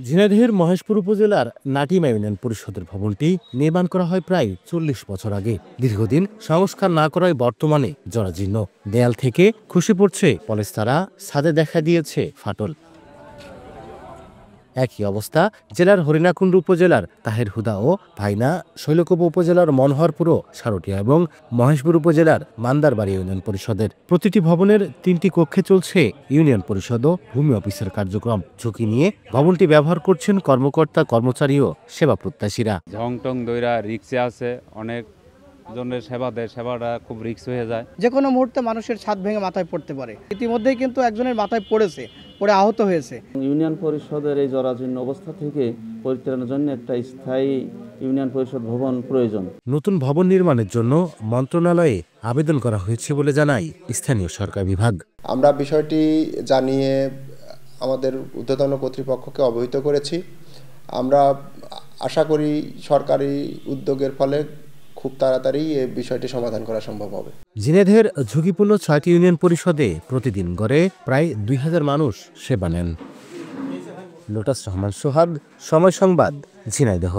ঝিনাইদহের মহেশপুর উপজেলার নাটিমা ইউনিয়ন পরিষদের ভবনটি নির্মাণ করা হয় প্রায় ৪০ বছর আগে। দীর্ঘদিন সংস্কার না করায় বর্তমানে জরাজীর্ণ। দেয়াল থেকে খসে পড়ছে পলেস্তারা, ছাদে দেখা দিয়েছে ফাটল। একই অবস্থা জেলার হরিণাকুণ্ড উপজেলার তাহের হুদা ও ভাইনা, শৈলকুপা উপজেলার মনোহরপুর ও সারটিয়া এবং মহেশপুর উপজেলার মান্দারবাড়ি ইউনিয়ন পরিষদের। প্রতিটি ভবনের ৩টি কক্ষে চলছে ইউনিয়ন পরিষদ ও ভূমি অফিসের কার্যক্রম। ঝুঁকি নিয়ে ভবনটি ব্যবহার করছেন কর্মকর্তা, কর্মচারী ও সেবা প্রত্যাশীরা। ঝং টং দইরা রিক্সে আছে, অনেক জনের সেবা দেয়, সেবাটা খুব রিক্স হয়ে যায়। যে কোনো মুহূর্তে মানুষের ছাদ ভেঙে মাথায় পড়তে পারে। ইতিমধ্যেই কিন্তু একজনের মাথায় পড়ে আহত হয়েছে। ইউনিয়ন পরিষদের এই জরাজীর্ণ অবস্থা থেকে পরিত্রাণের জন্য একটা স্থায়ী ইউনিয়ন পরিষদ ভবন প্রয়োজন। নতুন ভবন নির্মাণের জন্য মন্ত্রণালয়ে আবেদন করা হয়েছে বলে জানায় স্থানীয় সরকার বিভাগ। আমরা বিষয়টি জানিয়ে আমাদের ঊর্ধ্বতন কর্তৃপক্ষকে অবহিত করেছি। আমরা আশা করি সরকারি উদ্যোগের ফলে খুব তাড়াতাড়ি এই বিষয়টি সমাধান করা সম্ভব হবে। ঝিনাইদহের ঝুঁকিপূর্ণ ৬টি ইউনিয়ন পরিষদে প্রতিদিন গড়ে প্রায় ২,০০০ মানুষ সেবা নেন। লোটাস রহমান সোহাগ, সময় সংবাদ, ঝিনাইদহ।